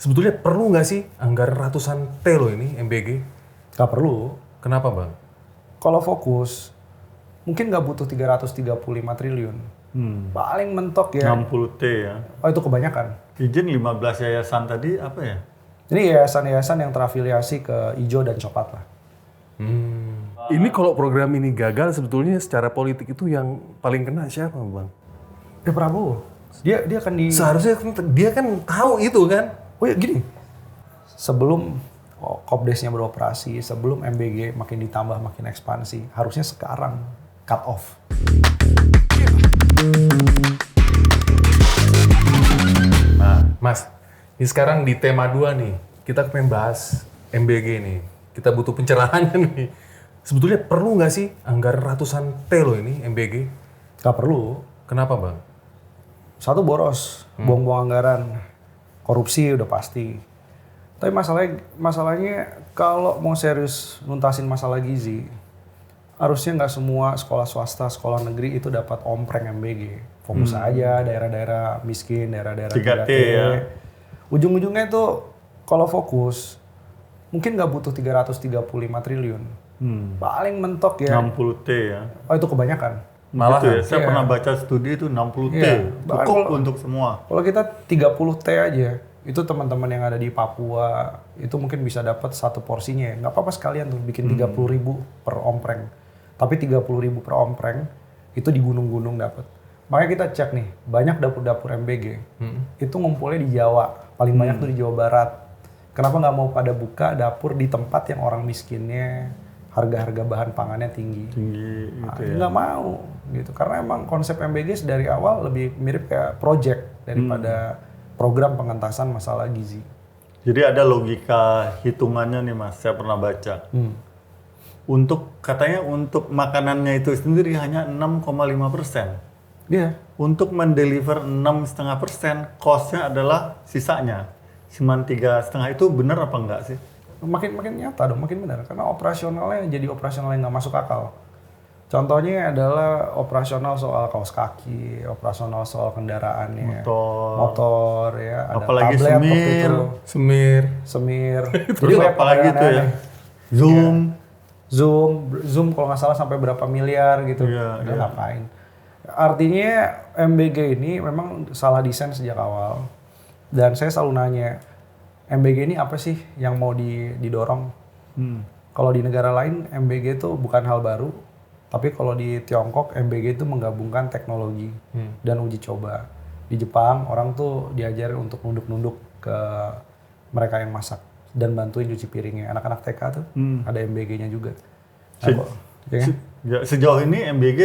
Sebetulnya perlu nggak sih anggaran ratusan T loh ini MBG? Gak perlu. Kenapa bang? Kalau fokus, mungkin nggak butuh 335 triliun. Paling mentok ya. 60 T ya. Oh itu kebanyakan. Izin 15 yayasan tadi apa ya? Ini yayasan-yayasan yang terafiliasi ke Ijo dan Coklat lah. Ini kalau program ini gagal sebetulnya secara politik itu yang paling kena siapa bang? Ya Prabowo. Dia akan di... Seharusnya dia kan tahu itu kan? Oh ya gini, sebelum Kopdesnya beroperasi, sebelum MBG makin ditambah, makin ekspansi, harusnya sekarang cut off. Nah, Mas, ini sekarang di tema 2 nih, kita pengen bahas MBG nih. Kita butuh pencerahannya nih. Sebetulnya perlu nggak sih anggaran ratusan T loh ini MBG? Gak perlu. Kenapa bang? Satu boros, buang-buang anggaran, korupsi udah pasti. Tapi masalahnya kalau mau serius nuntasin masalah gizi, harusnya nggak semua sekolah swasta, sekolah negeri itu dapat ompreng MBG. Fokus aja daerah-daerah miskin, daerah-daerah 3T ya. Ujung-ujungnya itu kalau fokus, mungkin nggak butuh 335 triliun. Paling mentok ya. 60 T ya. Oh itu kebanyakan. Malah Gitu ya. Saya Iya. pernah baca studi itu 60 T. Iya. Bahkan Cukup kalau- untuk semua. Kalau kita 30 T aja, itu teman-teman yang ada di Papua, itu mungkin bisa dapat satu porsinya ya. Nggak apa-apa sekalian tuh bikin 30.000 per ompreng. Tapi 30.000 per ompreng, itu di gunung-gunung dapat. Makanya kita cek nih, banyak dapur-dapur MBG, itu ngumpulnya di Jawa. Paling banyak tuh di Jawa Barat. Kenapa nggak mau pada buka dapur di tempat yang orang miskinnya, harga-harga bahan pangannya tinggi? Tinggi Nah, gitu ya. nggak mau gitu karena emang konsep MBG dari awal lebih mirip kayak project daripada program pengentasan masalah gizi. Jadi ada logika hitungannya nih Mas, saya pernah baca. Katanya untuk makanannya itu sendiri hanya 6,5%. Iya. Untuk mendeliver 6,5%, cost-nya adalah sisanya. Cuman 3,5 itu benar apa enggak sih? Makin nyata dong, makin benar karena operasionalnya jadi operasional yang nggak masuk akal. Contohnya adalah operasional soal kaos kaki, operasional soal kendaraannya, motor ya, ada Apalagi tablet waktu semir. itu, Semir. Terus banyak apalagi yang itu ya? aneh-aneh. Zoom kalau nggak salah sampai berapa miliar gitu. Iya, Udah iya. ngapain? Artinya MBG ini memang salah desain sejak awal. Dan saya selalu nanya, MBG ini apa sih yang mau didorong? Kalau di negara lain MBG itu bukan hal baru, tapi kalau di Tiongkok MBG itu menggabungkan teknologi dan uji coba. Di Jepang orang tuh diajarin untuk nunduk-nunduk ke mereka yang masak dan bantuin cuci piringnya. Anak-anak TK tuh ada MBG-nya juga. Se- Ya kan? Ya, sejauh ini MBG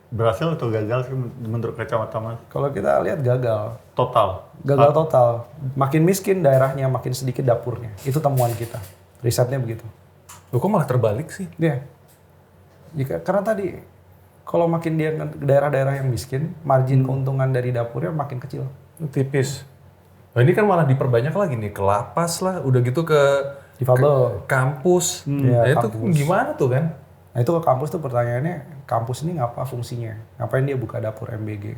berhasil atau gagal sih menurut kacamata Mas? Kalau kita lihat gagal. Total. Gagal total. Makin miskin daerahnya, makin sedikit dapurnya. Itu temuan kita. Risetnya begitu. Loh kok malah terbalik sih? Iya. Karena tadi, kalau makin dia daerah-daerah yang miskin, margin keuntungan dari dapurnya makin kecil. Tipis. Nah ini kan malah diperbanyak lagi nih, ke lapas lah, udah gitu ke Difabel. kampus. Iya, Nah itu kampus. gimana tuh kan? Nah itu ke kampus tuh pertanyaannya, kampus ini ngapa fungsinya? Ngapain dia buka dapur MBG?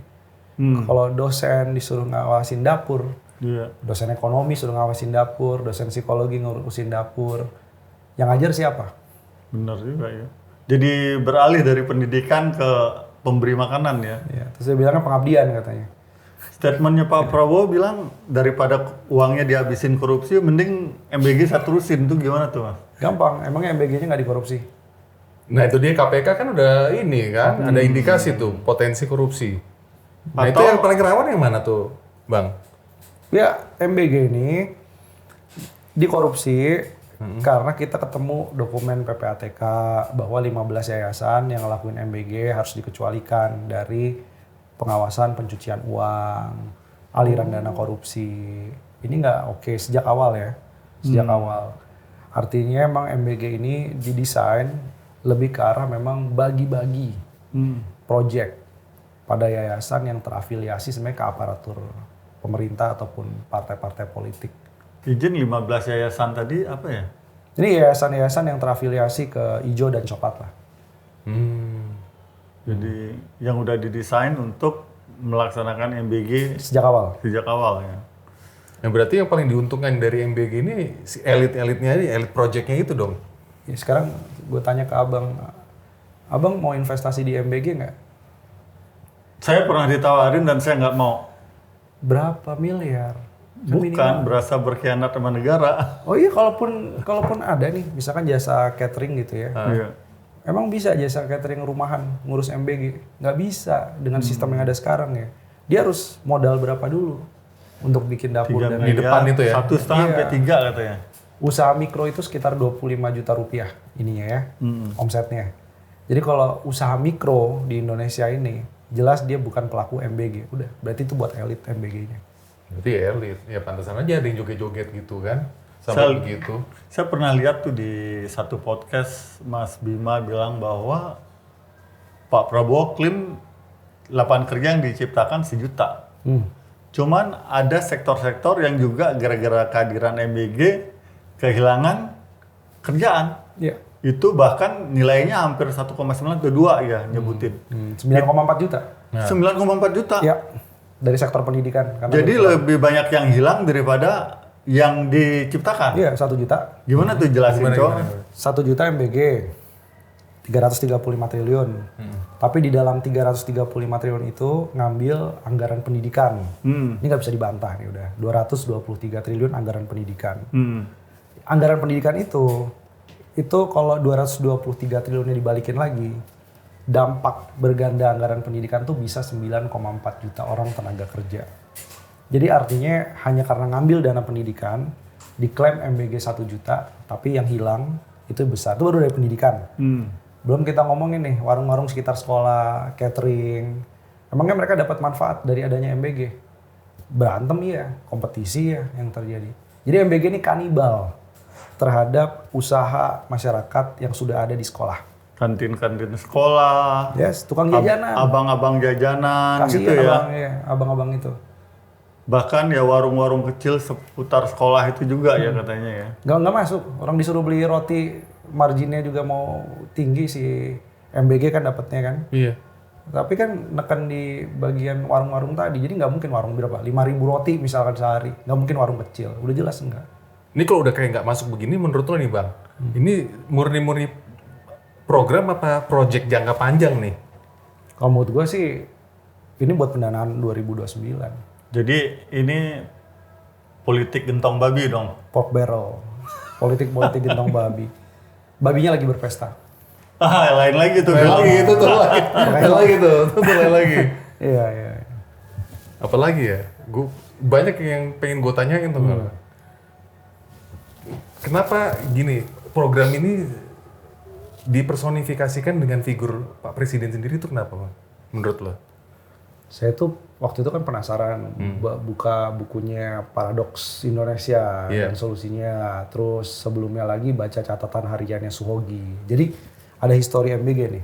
Kalau dosen disuruh ngawasin dapur, Iya. dosen ekonomi suruh ngawasin dapur, dosen psikologi ngurusin dapur, yang ngajar siapa? Benar juga ya. Jadi beralih dari pendidikan ke pemberi makanan ya. Ya, terus dia bilangnya pengabdian katanya. Statementnya Pak Prabowo bilang daripada uangnya dihabisin korupsi, mending MBG saya terusin. Itu gimana tuh Mas? Gampang, emangnya MBG-nya nggak dikorupsi? Nah itu dia KPK kan udah ini kan, ada indikasi tuh potensi korupsi. Nah itu Atau- yang paling rawan yang mana tuh Bang? Ya, MBG ini dikorupsi karena kita ketemu dokumen PPATK bahwa 15 yayasan yang ngelakuin MBG harus dikecualikan dari pengawasan pencucian uang, aliran dana korupsi. Ini nggak oke sejak awal ya, sejak awal. Artinya emang MBG ini didesain lebih ke arah memang bagi-bagi project pada yayasan yang terafiliasi sebenarnya ke aparatur pemerintah ataupun partai-partai politik. Izin 15 yayasan tadi apa ya? Ini yayasan-yayasan yang terafiliasi ke Ijo dan Coklat lah. Jadi yang udah didesain untuk melaksanakan MBG Sejak awal. sejak awal ya. Nah berarti yang paling diuntungkan dari MBG ini si elit-elitnya, elit projectnya itu dong. Ya, sekarang gue tanya ke abang, abang mau investasi di MBG nggak? Saya pernah ditawarin dan saya nggak mau. Berapa miliar? Kan Bukan, minimal. berasa berkhianat sama negara. Oh iya, kalaupun ada nih, misalkan jasa catering gitu ya. Iya. Emang bisa jasa catering rumahan ngurus MBG? Nggak bisa dengan sistem yang ada sekarang ya. Dia harus modal berapa dulu untuk bikin dapur 3 dan di depan itu ya? 1,5 sampai 3 katanya. usaha mikro itu sekitar 25 juta rupiah ininya ya, omsetnya. Jadi kalau usaha mikro di Indonesia ini, jelas dia bukan pelaku MBG. Udah, berarti itu buat elit MBG-nya. Berarti elit, ya pantesan aja ada yang joget-joget gitu kan. Saya- Sampai begitu. Saya pernah lihat tuh di satu podcast Mas Bima bilang bahwa Pak Prabowo klaim lapangan kerja yang diciptakan 1 juta. Cuman ada sektor-sektor yang juga gara-gara kehadiran MBG kehilangan kerjaan. Iya. Itu bahkan nilainya hampir 1,9 ke 2 ya nyebutin. 9,4 juta. 9,4 juta. Ya, dari sektor pendidikan. Karena Jadi lebih banyak yang hilang daripada yang diciptakan. iya, 1 juta. Gimana tuh jelasin, Cok? 1 juta MBG, 335 triliun. Tapi di dalam 335 triliun itu ngambil anggaran pendidikan. Ini nggak bisa dibantah nih udah. 223 triliun anggaran pendidikan. Anggaran pendidikan itu kalau 223 triliunnya dibalikin lagi, dampak berganda anggaran pendidikan tuh bisa 9,4 juta orang tenaga kerja. Jadi artinya hanya karena ngambil dana pendidikan, diklaim MBG 1 juta, tapi yang hilang itu besar. Itu baru dari pendidikan. Belum kita ngomongin nih warung-warung sekitar sekolah, catering. Emangnya mereka dapat manfaat dari adanya MBG? Berantem iya, kompetisi ya yang terjadi. Jadi MBG ini kanibal terhadap usaha masyarakat yang sudah ada di sekolah. Kantin-kantin sekolah, Yes, tukang jajanan. abang-abang jajanan Kasih gitu ya. abang-abang itu. Bahkan ya warung-warung kecil seputar sekolah itu juga ya katanya ya. Nggak masuk. Orang disuruh beli roti, marginnya juga mau tinggi si MBG kan dapatnya kan. Iya. Tapi kan neken di bagian warung-warung tadi. Jadi nggak mungkin warung berapa? 5.000 roti misalkan sehari. Nggak mungkin warung kecil. Udah jelas enggak. Ini kalau udah kayak nggak masuk begini, menurut lo nih Bang, ini murni-murni program apa project jangka panjang nih? Kalau menurut gue sih, ini buat pendanaan 2029. Jadi ini politik gentong babi dong. Pork barrel. Politik-politik gentong babi. Babinya lagi berpesta. Lain lagi tuh. Lain Bel. lagi itu tuh lagi. Lain lagi tuh lain lagi. Iya. Apalagi ya, banyak yang pengen gue tanyain tuh. Kenapa gini, program ini dipersonifikasikan dengan figur Pak Presiden sendiri itu kenapa Bang? Menurut lo? Saya tuh waktu itu kan penasaran buka bukunya Paradoks Indonesia dan solusinya. Terus sebelumnya lagi baca catatan hariannya Suhogi. Jadi ada histori MBG nih.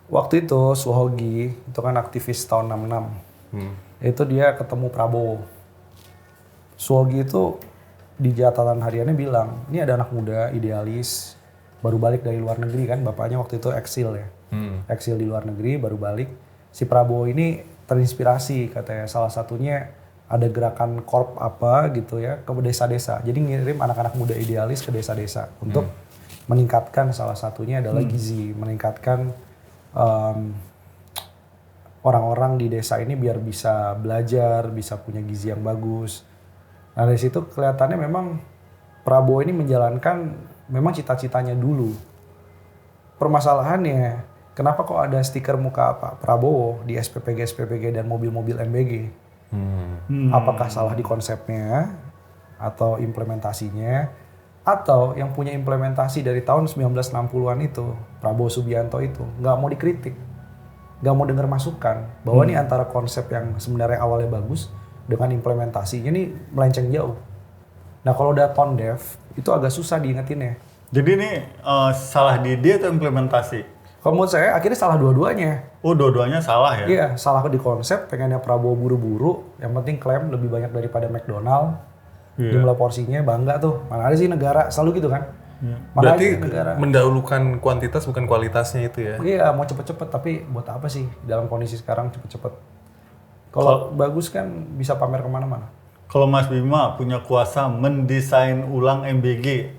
Waktu itu Suhogi itu kan aktivis tahun 66. Itu dia ketemu Prabowo. Suhogi itu di catatan hariannya bilang, ini ada anak muda idealis baru balik dari luar negeri kan, bapaknya waktu itu eksil ya. Eksil di luar negeri baru balik. Si Prabowo ini terinspirasi katanya, salah satunya ada gerakan korp apa gitu ya ke desa-desa. Jadi ngirim anak-anak muda idealis ke desa-desa untuk meningkatkan, salah satunya adalah gizi, meningkatkan orang-orang di desa ini biar bisa belajar, bisa punya gizi yang bagus. Nah dari situ kelihatannya memang Prabowo ini menjalankan memang cita-citanya dulu. Permasalahannya, kenapa kok ada stiker muka Pak Prabowo di SPPG dan mobil-mobil MBG? Apakah salah di konsepnya atau implementasinya? Atau yang punya implementasi dari tahun 1960-an itu, Prabowo Subianto itu, nggak mau dikritik, nggak mau dengar masukan bahwa ini antara konsep yang sebenarnya awalnya bagus dengan implementasinya ini melenceng jauh. Nah kalau udah tone deaf, itu agak susah diingetinnya. Jadi ini salah di dia atau implementasi? Kalau menurut saya akhirnya salah dua-duanya. Oh, dua-duanya salah ya? Iya, salah di konsep, pengennya Prabowo buru-buru, yang penting klaim lebih banyak daripada McDonald, jumlah porsinya bangga tuh. Mana ada sih negara selalu gitu kan? Berarti mendahulukan kuantitas bukan kualitasnya itu ya? Iya, mau cepet-cepet, tapi buat apa sih dalam kondisi sekarang cepet-cepet? Kalau bagus kan bisa pamer kemana-mana. Kalau Mas Bima punya kuasa mendesain ulang MBG,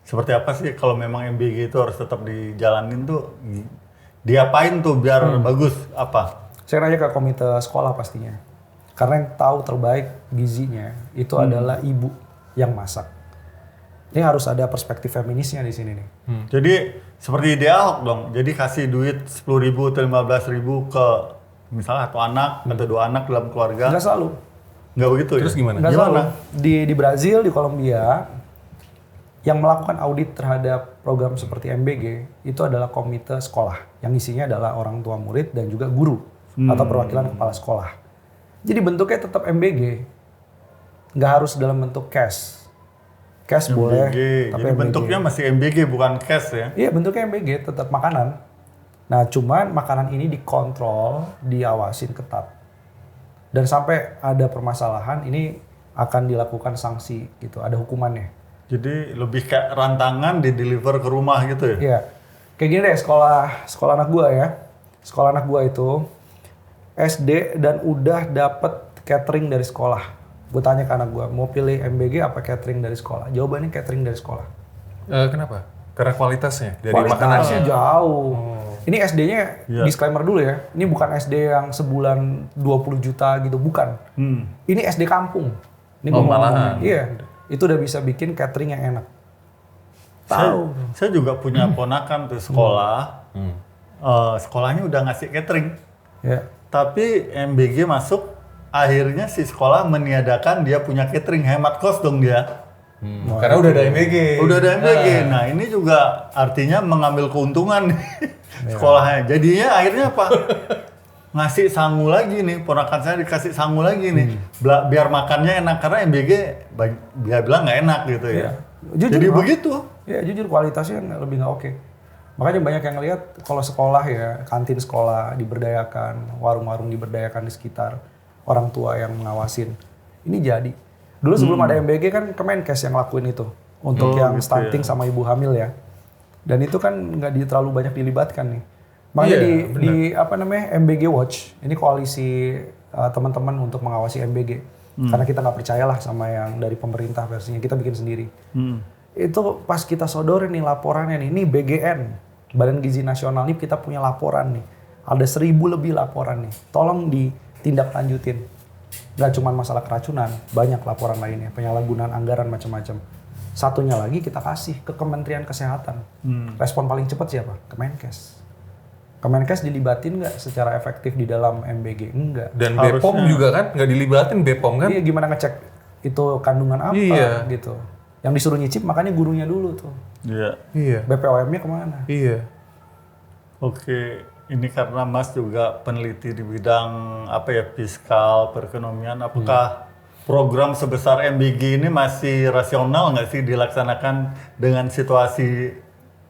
seperti apa sih kalau memang MBG itu harus tetap dijalanin tuh? Diapain tuh biar bagus apa? Saya nanya ke komite sekolah pastinya. Karena yang tahu terbaik gizinya itu adalah ibu yang masak. Ini harus ada perspektif feminisnya di sini nih. Jadi seperti ide Ahok dong. Jadi kasih duit 10.000 atau 15.000 ke misalnya satu anak atau 2 anak dalam keluarga. Nggak selalu. Nggak begitu ya? Terus gimana? Nggak selalu. Di Brazil, di Kolombia, yang melakukan audit terhadap program seperti MBG itu adalah komite sekolah. Yang isinya adalah orang tua murid dan juga guru atau perwakilan kepala sekolah. Jadi bentuknya tetap MBG. Nggak harus dalam bentuk cash. Cash MBG. boleh, tapi Jadi MBG. bentuknya masih MBG bukan cash ya? Iya, bentuknya MBG, tetap makanan. Nah, cuman makanan ini dikontrol, diawasin ketat. Dan sampai ada permasalahan, ini akan dilakukan sanksi gitu, ada hukumannya. Jadi lebih kayak rantangan di deliver ke rumah gitu ya? Iya. Kayak gini deh, sekolah anak gua ya. Sekolah anak gua itu SD dan udah dapet catering dari sekolah. Gue tanya ke anak gua, mau pilih MBG apa catering dari sekolah? Jawabannya catering dari sekolah. Kenapa? Karena kualitasnya dari Kualitasnya makanannya. jauh. Ini SD-nya Iya. disclaimer dulu ya. Ini bukan SD yang sebulan 20 juta gitu, bukan. Ini SD kampung. Ini gua Oh, mau malahan. ngomongin. Iya. Itu udah bisa bikin catering yang enak. Tahu. Saya juga punya ponakan tuh sekolah. Sekolahnya udah ngasih catering. Ya. Tapi MBG masuk, akhirnya si sekolah meniadakan dia punya catering, hemat kos dong dia. Karena udah ada MBG. Udah ada MBG. Nah ini juga artinya mengambil keuntungan nih sekolahnya. Jadinya akhirnya apa? Ngasih sangu lagi nih, ponakan saya dikasih sangu lagi nih. Biar makannya enak, karena MBG dia bilang nggak enak gitu ya. Iya. Jujur, Jadi Bang. begitu. Ya jujur kualitasnya lebih nggak oke. Makanya banyak yang ngelihat kalau sekolah ya, kantin sekolah diberdayakan, warung-warung diberdayakan di sekitar, orang tua yang ngawasin. Ini jadi. Dulu sebelum ada MBG kan Kemenkes yang lakuin itu. Untuk yang gitu stunting ya. sama ibu hamil ya. Dan itu kan nggak terlalu banyak dilibatkan nih. Makanya Iya, di apa namanya MBG Watch, ini koalisi teman-teman untuk mengawasi MBG. Karena kita nggak percayalah sama yang dari pemerintah versinya, kita bikin sendiri. Itu pas kita sodorin nih laporannya nih, ini BGN, Badan Gizi Nasional nih kita punya laporan nih. Ada 1.000 lebih laporan nih, tolong ditindaklanjutin. Gak cuma masalah keracunan, banyak laporan lainnya, penyalahgunaan anggaran macam-macam. Satunya lagi kita kasih ke Kementerian Kesehatan. Respon paling cepat siapa? Kemenkes. Kemenkes dilibatin nggak secara efektif di dalam MBG? Enggak. Dan Harusnya. BPOM juga kan nggak dilibatin BPOM kan? Iya, gimana ngecek itu kandungan apa Iya. gitu. Yang disuruh nyicip makanya gurunya dulu tuh. Iya. Iya. BPOM-nya kemana? Iya. Oke, ini karena Mas juga peneliti di bidang apa ya, fiskal, perekonomian. Apakah program sebesar MBG ini masih rasional nggak sih dilaksanakan dengan situasi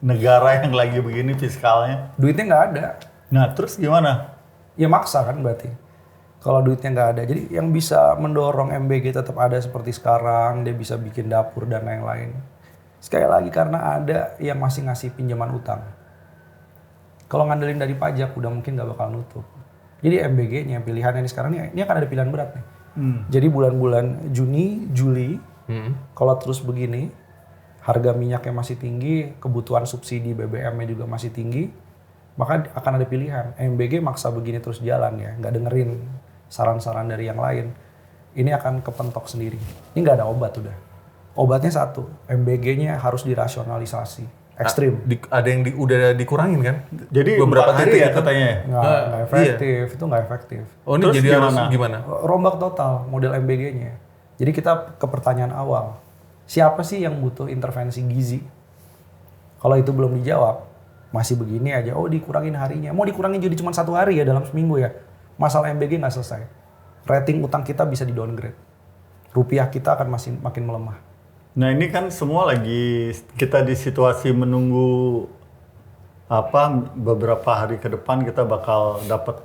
negara yang lagi begini fiskalnya? Duitnya nggak ada. Nah, terus gimana? Ya maksa kan berarti. Kalau duitnya nggak ada. Jadi yang bisa mendorong MBG tetap ada seperti sekarang, dia bisa bikin dapur dan lain-lain. Sekali lagi karena ada yang masih ngasih pinjaman utang. Kalau ngandelin dari pajak udah mungkin nggak bakal nutup. Jadi MBG-nya pilihannya ini sekarang ini akan ada pilihan berat nih. Jadi bulan-bulan Juni, Juli, kalau terus begini, harga minyaknya masih tinggi, kebutuhan subsidi BBM-nya juga masih tinggi, maka akan ada pilihan. MBG maksa begini terus jalan ya, nggak dengerin saran-saran dari yang lain. Ini akan kepentok sendiri. Ini nggak ada obat udah. Obatnya satu, MBG-nya harus dirasionalisasi. Ekstrim. Ada yang udah dikurangin kan? Jadi beberapa 4 hari titik ya itu. katanya. Nggak efektif, itu nggak efektif. Oh ini Terus jadi harus gimana? gimana? Rombak total model MBG-nya. Jadi kita ke pertanyaan awal, siapa sih yang butuh intervensi gizi? Kalau itu belum dijawab, masih begini aja, oh dikurangin harinya. Mau dikurangin jadi cuma 1 hari ya dalam seminggu ya. Masalah MBG nggak selesai. Rating utang kita bisa di downgrade. Rupiah kita akan makin melemah. Nah ini kan semua lagi kita di situasi menunggu apa beberapa hari ke depan kita bakal dapat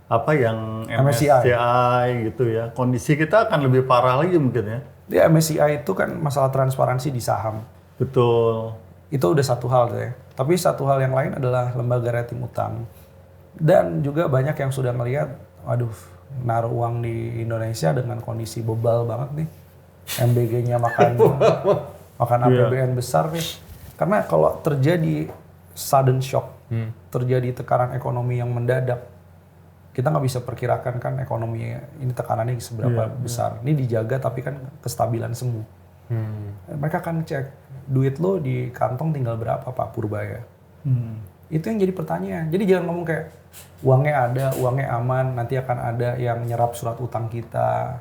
apa yang MSCI gitu ya. Kondisi kita akan lebih parah lagi mungkin ya. Di MSCI itu kan masalah transparansi di saham. Betul. Itu udah satu hal tuh ya. Tapi satu hal yang lain adalah lembaga rating utang. Dan juga banyak yang sudah melihat, waduh naruh uang di Indonesia dengan kondisi bebal banget nih. MBG-nya makan APBN besar nih. Karena kalau terjadi sudden shock, terjadi tekanan ekonomi yang mendadak, kita nggak bisa perkirakan kan ekonomi ini tekanannya seberapa besar. Ini dijaga tapi kan kestabilan semu. Mereka akan cek duit lo di kantong tinggal berapa Pak Purbaya. Itu yang jadi pertanyaan. Jadi jangan ngomong kayak uangnya ada, uangnya aman, nanti akan ada yang nyerap surat utang kita,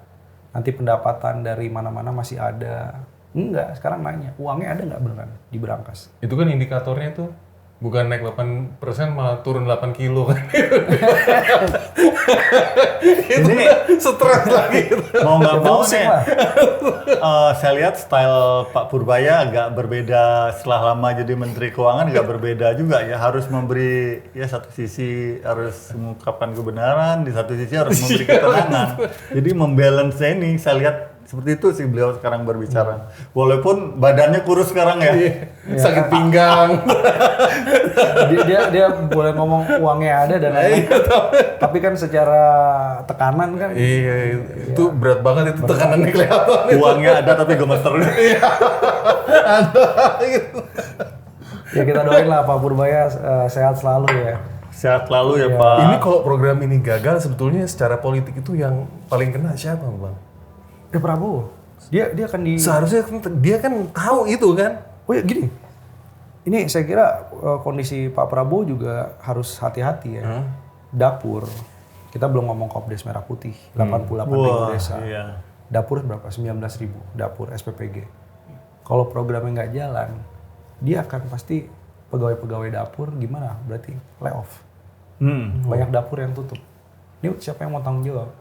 nanti pendapatan dari mana-mana masih ada. Enggak, sekarang nanya, uangnya ada nggak beneran di berangkas? Itu kan indikatornya tuh bukan naik 8% malah turun 8 kilo kan. Itu stres lagi. Mau nggak mau Pusing nih, lah. saya lihat style Pak Purbaya agak berbeda setelah lama jadi Menteri Keuangan, agak berbeda juga ya. Harus memberi, ya satu sisi harus mengungkapkan kebenaran, di satu sisi harus memberi ketenangan. Jadi membalance ini saya lihat seperti itu sih beliau sekarang berbicara. Walaupun badannya kurus sekarang ya. Sakit pinggang. dia boleh ngomong uangnya ada dan lain-lain. Tapi kan secara tekanan kan. Iya, itu berat banget itu tekanannya kelihatan. Uangnya ada tapi gemeter. Ya kita doain lah Pak Purbaya sehat selalu ya. Sehat lalu ya Pak. Ini kalau program ini gagal sebetulnya secara politik itu yang paling kena siapa Bang? Prabowo. Dia akan di. Seharusnya dia kan tahu itu kan. Oh ya gini. Ini saya kira kondisi Pak Prabowo juga harus hati-hati ya. Dapur. Kita belum ngomong Kopdes Merah Putih. 88.000 desa. Iya. Dapur berapa? 19.000 dapur SPPG. Kalau programnya nggak jalan, dia akan pasti pegawai-pegawai dapur gimana? Berarti layoff. Banyak dapur yang tutup. Ini siapa yang mau tanggung jawab?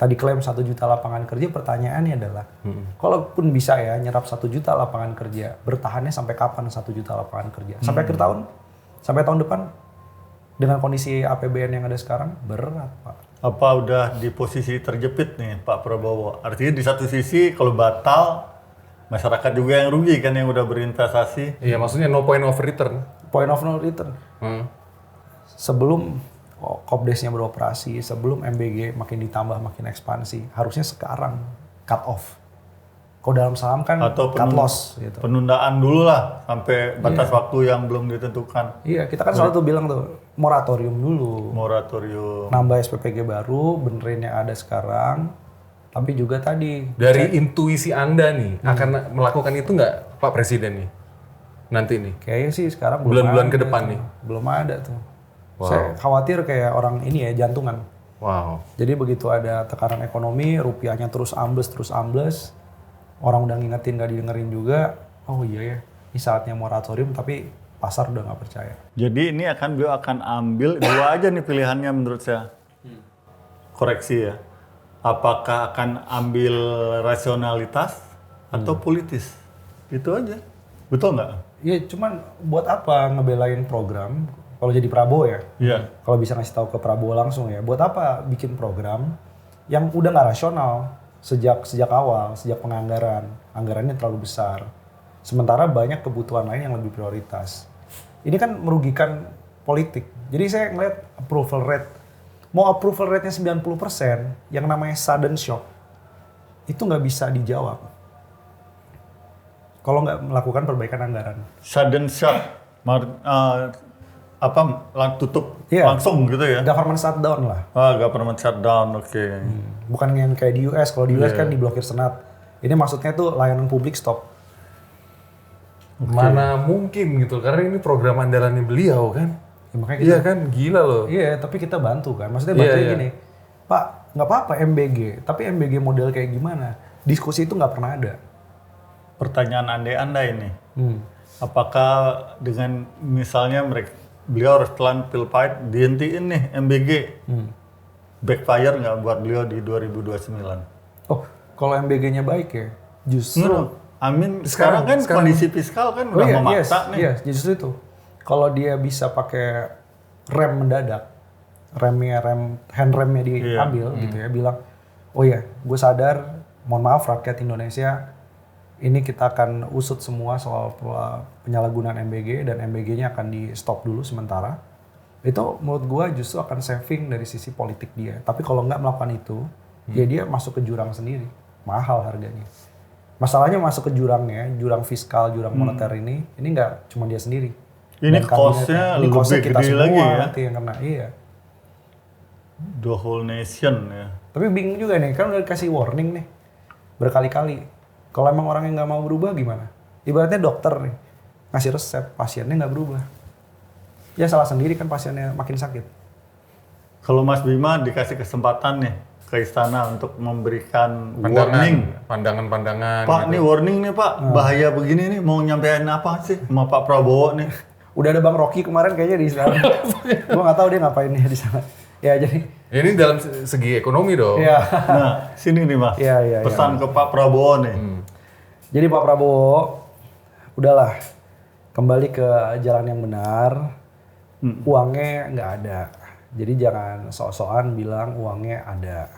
Tadi klaim 1 juta lapangan kerja, pertanyaannya adalah, kalaupun bisa ya nyerap 1 juta lapangan kerja, bertahannya sampai kapan 1 juta lapangan kerja? Sampai akhir tahun? Sampai tahun depan? Dengan kondisi APBN yang ada sekarang, berat Pak. Apa udah di posisi terjepit nih Pak Prabowo? Artinya di satu sisi kalau batal, masyarakat juga yang rugi kan yang udah berinvestasi. Iya, maksudnya no point of return. Point of no return. Sebelum Kopdesnya beroperasi, sebelum MBG makin ditambah, makin ekspansi, harusnya sekarang cut off. Kalau dalam saham kan Atau cut loss gitu. penundaan dulu lah sampai batas waktu yang belum ditentukan. Iya, kita kan selalu tuh bilang tuh moratorium dulu. Moratorium. Nambah SPPG baru, benerin yang ada sekarang. Tapi juga tadi Dari intuisi Anda nih, akan melakukan itu nggak Pak Presiden nih? Nanti nih? kayaknya sih sekarang belum Bulan-bulan ada ke depan tuh. nih? Belum ada tuh. Wow. Saya khawatir kayak orang ini ya, jantungan. Wow. Jadi begitu ada tekanan ekonomi, rupiahnya terus ambles, orang udah ngingetin gak didengerin juga, oh iya ya, ini saatnya moratorium, tapi pasar udah nggak percaya. Jadi ini beliau akan ambil dua aja nih pilihannya menurut saya. Koreksi ya. Apakah akan ambil rasionalitas atau politis? Itu aja. Betul nggak? Iya, cuman buat apa ngebelain program? Kalau jadi Prabowo ya, Iya. kalau bisa ngasih tahu ke Prabowo langsung ya, buat apa bikin program yang udah nggak rasional sejak awal, sejak penganggaran, anggarannya terlalu besar. Sementara banyak kebutuhan lain yang lebih prioritas. Ini kan merugikan politik. Jadi saya ngeliat approval rate, mau approval rate-nya 90%, yang namanya sudden shock, itu nggak bisa dijawab kalau nggak melakukan perbaikan anggaran. Sudden shock. Tutup Iya. langsung gitu ya? Government shutdown lah. Government shutdown, oke. Bukan yang kayak di US. Kalau di US kan diblokir senat. Ini maksudnya tuh layanan publik stop. Mana mungkin gitu, karena ini program andalannya beliau kan. Ya, makanya Iya kan, gila loh. Iya, tapi kita bantu kan. Maksudnya bantunya Iya. gini, Pak, nggak apa-apa MBG, tapi MBG model kayak gimana? Diskusi itu nggak pernah ada. Pertanyaan Anda ini, apakah dengan misalnya beliau harus telan pil pahit, dihentiin nih MBG, backfire nggak buat beliau di 2029? Oh, kalau MBG-nya baik ya, justru. Amin. Sekarang kan kondisi fiskal kan udah memaksa nih. Iya, justru itu. Kalau dia bisa pakai rem mendadak, handremnya diambil gitu ya, bilang, oh ya, gue sadar, mohon maaf rakyat Indonesia, ini kita akan usut semua soal penyalahgunaan MBG dan MBG-nya akan di stop dulu sementara. Itu menurut gua justru akan saving dari sisi politik dia. Tapi kalau nggak melakukan itu, ya dia masuk ke jurang sendiri, mahal harganya. Masalahnya masuk ke jurangnya, jurang fiskal, jurang moneter ini nggak cuma dia sendiri. Ini Dan cost-nya kabinetnya. Ini cost-nya lebih kita gede semua lagi ya. nanti yang kena. Iya. The whole nation ya. Tapi bingung juga nih, kan udah dikasih warning nih berkali-kali. Kalau emang orang yang nggak mau berubah gimana? Ibaratnya dokter nih ngasih resep, pasiennya nggak berubah. Ya salah sendiri kan pasiennya makin sakit. Kalau Mas Bima dikasih kesempatan nih ke istana untuk memberikan warning. Pandangan-pandangan. Pak, nih warning nih Pak, bahaya begini nih, mau nyampein apa sih sama Pak Prabowo nih? Udah ada Bang Rocky kemarin kayaknya di sana. Gua nggak tahu dia ngapain nih di sana. Ya jadi. Ini dalam segi ekonomi dong. Ya. Nah, sini nih Mas, Iya, pesan ke Pak Prabowo nih. Jadi Pak Prabowo, udahlah kembali ke jalan yang benar. Uangnya nggak ada. Jadi jangan sok-sokan bilang uangnya ada.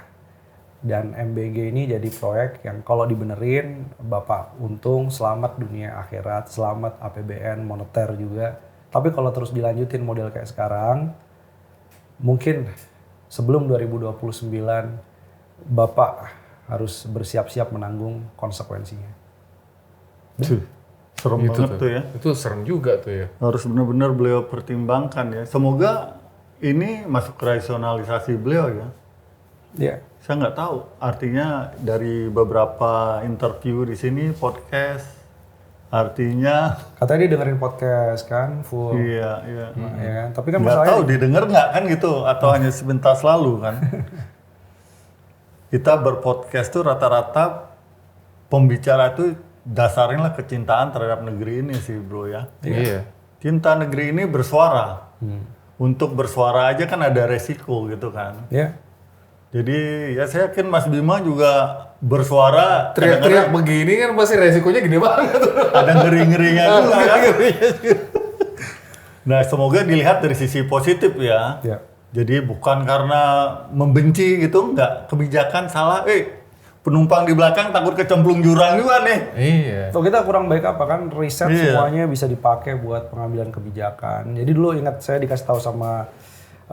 Dan MBG ini jadi proyek yang kalau dibenerin, Bapak untung, selamat dunia akhirat, selamat APBN, moneter juga. Tapi kalau terus dilanjutin model kayak sekarang, mungkin sebelum 2029, Bapak harus bersiap-siap menanggung konsekuensinya. Serem Itu banget tuh ya. Itu serem juga tuh ya. Harus benar-benar beliau pertimbangkan ya. Semoga ini masuk ke rasionalisasi beliau ya. Ya. Saya nggak tahu. Artinya dari beberapa interview di sini, podcast, artinya Katanya dia dengerin podcast kan, full. iya. Ya kan? Tapi kan Nggak masalahnya tahu didengar nggak kan gitu, atau hanya sebentar selalu kan. Kita berpodcast tuh rata-rata pembicara tuh dasarnya lah kecintaan terhadap negeri ini sih bro ya. Iya. Cinta negeri ini bersuara. Untuk bersuara aja kan ada resiko gitu kan. ya. Jadi ya saya yakin Mas Bima juga bersuara. Teriak-teriak begini kan pasti resikonya gede banget. Ada ngeri-ngerinya juga kan. Nah semoga dilihat dari sisi positif ya. Ya. Jadi bukan karena membenci gitu, nggak kebijakan salah. Penumpang di belakang takut kecemplung jurang juga nih. Iya. Tuh kita kurang baik apa kan riset Iya. semuanya bisa dipakai buat pengambilan kebijakan. Jadi dulu ingat saya dikasih tahu sama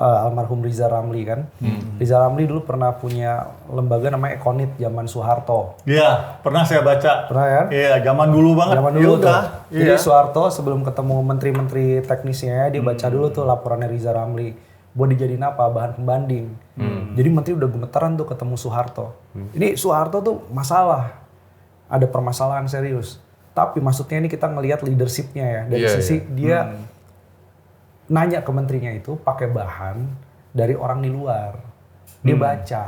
almarhum Riza Ramli kan. Riza Ramli dulu pernah punya lembaga namanya Ekonit zaman Soeharto. Iya, pernah saya baca. Pernah kan? Iya, zaman dulu banget. Zaman Ya dulu tuh. udah. Jadi Iya. Soeharto sebelum ketemu menteri-menteri teknisnya dia baca dulu tuh laporannya Riza Ramli. Buat dijadiin apa? Bahan pembanding. Jadi menteri udah gemetaran tuh ketemu Soeharto. Ini Soeharto tuh masalah. Ada permasalahan serius. Tapi maksudnya ini kita ngelihat leadershipnya ya. Dari Iya, sisi dia nanya ke menterinya itu pakai bahan dari orang di luar. Dia baca.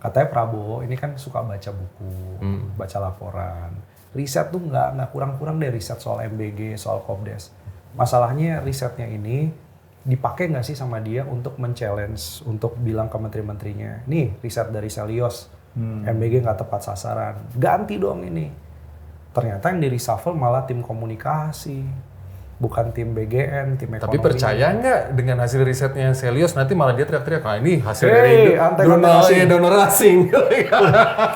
Katanya Prabowo ini kan suka baca buku, baca laporan. Riset tuh nggak kurang-kurang deh riset soal MBG, soal Kopdes. Masalahnya risetnya ini dipakai nggak sih sama dia untuk men-challenge, untuk bilang ke menteri-menterinya, nih riset dari Selios, MBG nggak tepat sasaran, ganti dong ini. Ternyata yang di reshuffle malah tim komunikasi, bukan tim BGN, tim ekonomi. Tapi percaya nggak dengan hasil risetnya Selios nanti malah dia teriak-teriak, nah ini hasil Hey, dari antek-antek asing." donor asing.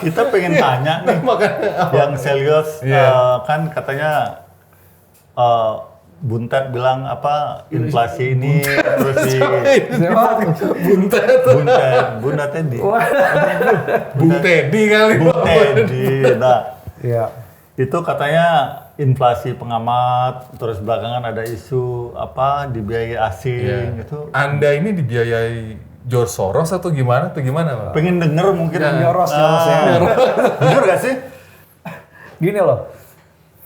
Kita pengen tanya nih, yang Selios kan katanya Buntet bilang apa inflasi ini terus di Buntet Teddy. Bung Teddy kali. Bung Teddy. Nah, Iya. itu katanya inflasi pengamat, terus belakangan ada isu apa dibiayai asing gitu. Anda ini dibiayai George Soros atau gimana Pak? Pengen denger mungkin Nyoros ya. Jujur gak sih? Gini loh,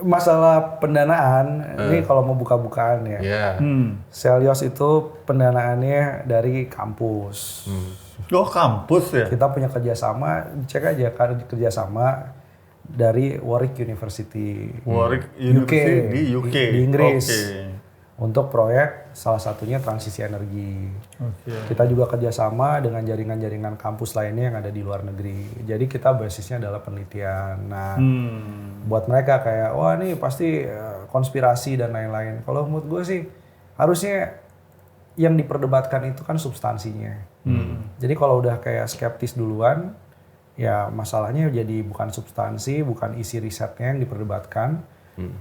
masalah pendanaan, ini kalau mau buka-bukaan ya. Iya. Selios itu pendanaannya dari kampus. Oh kampus ya? Kita punya kerjasama, cek aja kan kerjasama dari Warwick University. Warwick University di UK. Di Inggris. Oke. Untuk proyek salah satunya transisi energi. Oke. Kita juga kerjasama dengan jaringan-jaringan kampus lainnya yang ada di luar negeri. Jadi kita basisnya adalah penelitian. Nah, buat mereka kayak, wah ini pasti konspirasi dan lain-lain. Kalau menurut gue sih harusnya yang diperdebatkan itu kan substansinya. Jadi kalau udah kayak skeptis duluan, ya masalahnya jadi bukan substansi, bukan isi risetnya yang diperdebatkan,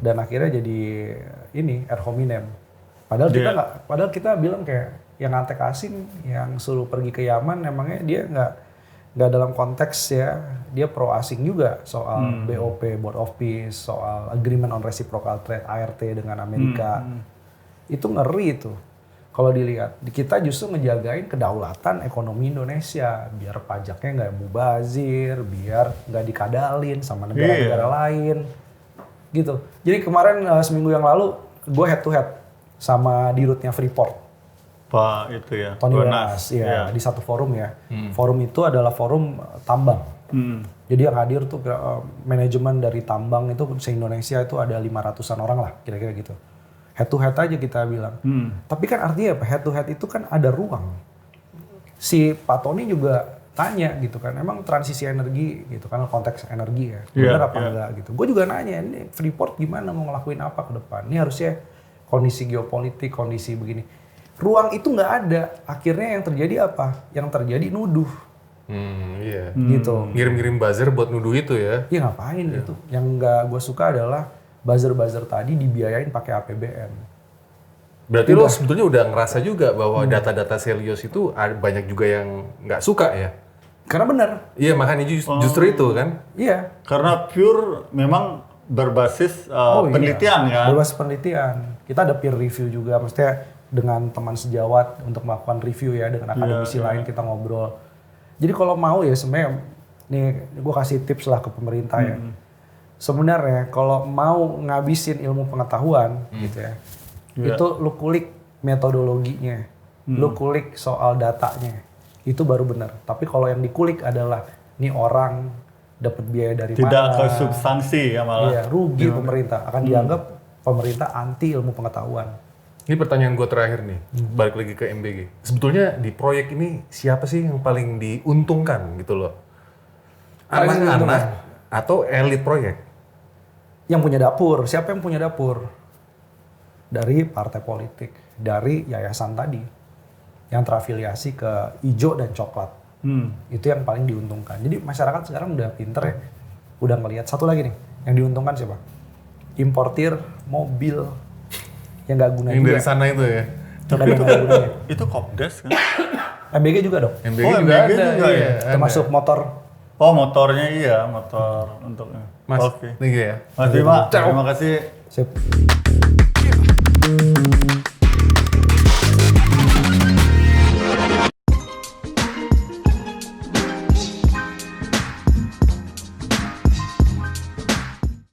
dan akhirnya jadi ini ad hominem. Padahal kita nggak, padahal kita bilang kayak yang ngantek asing, yang suruh pergi ke Yaman, emangnya dia nggak dalam konteks ya, dia pro asing juga soal BOP, Board of Peace, soal Agreement on Reciprocal Trade (ART) dengan Amerika. Itu ngeri itu. Kalau dilihat, kita justru ngejagain kedaulatan ekonomi Indonesia, biar pajaknya nggak mubazir, biar nggak dikadalin sama negara-negara lain, gitu. Jadi kemarin seminggu yang lalu, gue head to head sama dirutnya Freeport, Pak itu ya. Tony Wenas, Wenas, ya, di satu forum ya. Forum itu adalah forum tambang. Jadi yang hadir tuh manajemen dari tambang itu se-Indonesia itu ada 500-an orang lah, kira-kira gitu. Head to head aja kita bilang. Tapi kan artinya apa? Head to head itu kan ada ruang. Si Pak Tony juga tanya gitu kan, emang transisi energi gitu kan, konteks energi ya, benar apa enggak gitu. Gue juga nanya, ini Freeport gimana mau ngelakuin apa ke depan? Ini harusnya kondisi geopolitik, kondisi begini. Ruang itu nggak ada. Akhirnya yang terjadi apa? Yang terjadi nuduh. Iya. Gitu. Ngirim-ngirim buzzer buat nuduh itu ya. Ya ngapain itu? Yang nggak gue suka adalah buzzer-buzzer tadi dibiayain pakai APBN. Berarti lo sebetulnya udah ngerasa juga bahwa data-data Celios itu banyak juga yang nggak suka ya? Karena benar. Iya, makanya justru itu kan. Iya. Karena pure memang berbasis penelitian kan. Berbasis penelitian. Kita ada peer review juga, maksudnya dengan teman sejawat untuk melakukan review ya, dengan akademisi lain kita ngobrol. Jadi kalau mau ya sebenarnya, nih gue kasih tips lah ke pemerintah ya. Sebenarnya kalau mau ngabisin ilmu pengetahuan gitu ya, itu lu kulik metodologinya, lu kulik soal datanya, itu baru benar. Tapi kalau yang dikulik adalah nih orang dapat biaya dari Tidak mana, ke substansi ya malah. iya, rugi pemerintah, akan dianggap pemerintah anti ilmu pengetahuan. Ini pertanyaan gue terakhir nih, balik lagi ke MBG. Sebetulnya di proyek ini siapa sih yang paling diuntungkan gitu loh? Anak-anak atau elit proyek? Yang punya dapur, siapa yang punya dapur? Dari partai politik, dari yayasan tadi, yang terafiliasi ke hijau dan coklat. Itu yang paling diuntungkan. Jadi masyarakat sekarang udah pinter ya, udah ngelihat. Satu lagi nih, yang diuntungkan siapa? Importir mobil yang nggak guna Yang juga. dari sana itu ya? Yang nggak ada gunanya. Itu Kopdes kan? MBG juga dong, MBG Oh, juga MBG ada, juga iya, ya? ada. termasuk motor. Oh motornya iya, motor untuknya. Mas, Oke. nih ya. Mas Bima, terima kasih. Sip.